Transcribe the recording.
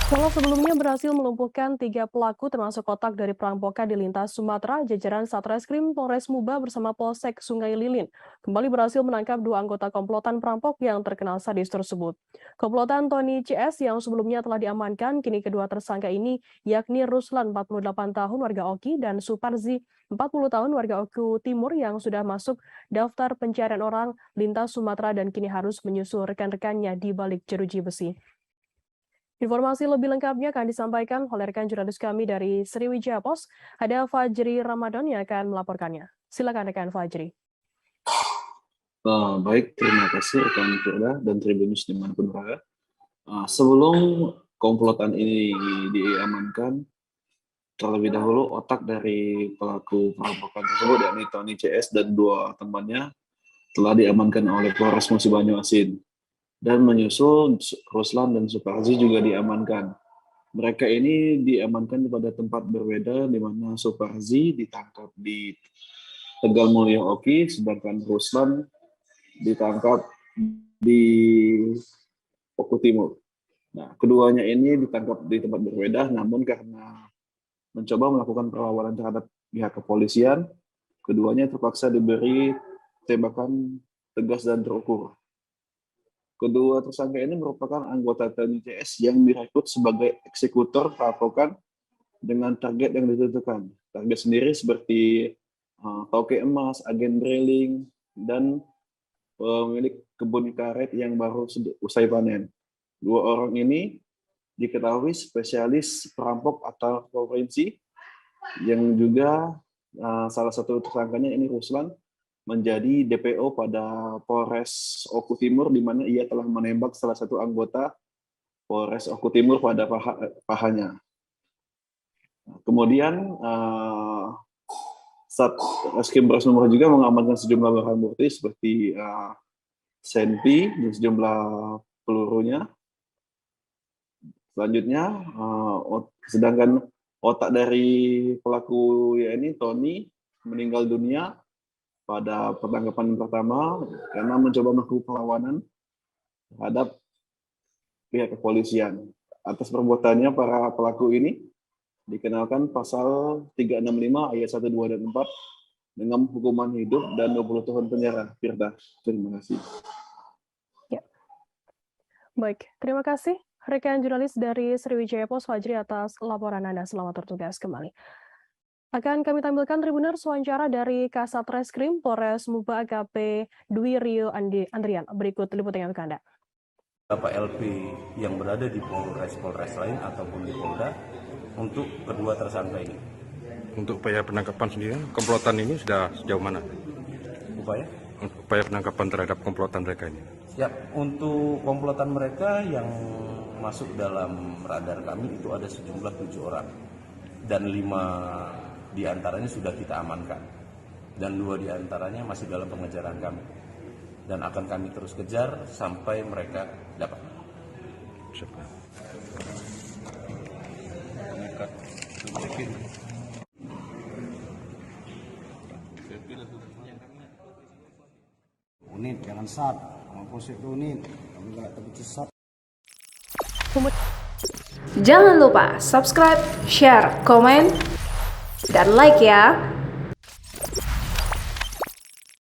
Setelah sebelumnya berhasil melumpuhkan 3 pelaku termasuk otak dari perampokan di lintas Sumatera, jajaran Satreskrim Polres Muba bersama Polsek Sungai Lilin kembali berhasil menangkap 2 anggota komplotan perampok yang terkenal sadis tersebut. Komplotan Tony CS yang sebelumnya telah diamankan, kini kedua tersangka ini yakni Ruslan 48 tahun warga Oki dan Suparzi 40 tahun warga Oku Timur yang sudah masuk daftar pencarian orang lintas Sumatera dan kini harus menyusul rekan-rekannya di balik jeruji besi. Informasi lebih lengkapnya akan disampaikan oleh rekan jurnalis kami dari Sriwijaya Pos, ada Fajri Ramadan yang akan melaporkannya. Silakan rekan Fajri. Baik, terima kasih rekan Firda dan Tribunnews dimanapun berada. Sebelum komplotan ini diamankan, terlebih dahulu otak dari pelaku perampokan tersebut, yakni Tony CS dan 2 temannya, telah diamankan oleh Polres Musi Banyuasin. Dan menyusul Ruslan dan Suparzi juga diamankan. Mereka ini diamankan pada tempat berbeda, di mana Suparzi ditangkap di Tegal Mulia Oki, sedangkan Ruslan ditangkap di Oku Timur. Nah, keduanya ini ditangkap di tempat berbeda, namun karena mencoba melakukan perlawanan terhadap pihak kepolisian, keduanya terpaksa diberi tembakan tegas dan terukur. Kedua tersangka ini merupakan anggota TNI CS yang direkrut sebagai eksekutor perampokan dengan target yang ditentukan. Target sendiri seperti tauke emas, agen drilling, dan pemilik kebun karet yang baru usai panen. 2 orang ini diketahui spesialis perampok atau forensik, yang juga salah satu tersangkanya ini Ruslan menjadi DPO pada Polres Oku Timur, di mana ia telah menembak salah satu anggota Polres Oku Timur pada pahanya. Kemudian Satreskrim Polres Muba juga mengamankan sejumlah barang bukti seperti senpi dan sejumlah pelurunya. Selanjutnya, sedangkan otak dari pelaku yakni Tony meninggal dunia pada penangkapan pertama karena mencoba melakukan perlawanan terhadap pihak kepolisian. Atas perbuatannya, para pelaku ini dikenalkan pasal 365 ayat 1, 2, dan 4 dengan hukuman hidup dan 20 tahun penjara. Firda, terima kasih. Ya. Baik, terima kasih rekan jurnalis dari Sriwijaya Pos Fajri atas laporan Anda. Selamat bertugas kembali. Akan kami tampilkan Tribuners wawancara dari Kasat Reskrim Polres Muba AKP Dwi Rio Andrian. Berikut liputannya untuk Anda. Bapak LP yang berada di Polres lain ataupun di Polda untuk kedua tersangka ini. Untuk upaya penangkapan sendiri, komplotan ini sudah sejauh mana? Upaya penangkapan terhadap komplotan mereka ini? Ya, untuk komplotan mereka yang masuk dalam radar kami itu ada sejumlah 7 orang. Dan 5 diantaranya sudah kita amankan. Dan 2 diantaranya masih dalam pengejaran kami. Dan akan kami terus kejar sampai mereka dapat. Unit jangan sat, polsek unit, kami nggak terlalu sat. Jangan lupa subscribe, share, komen, dan like ya.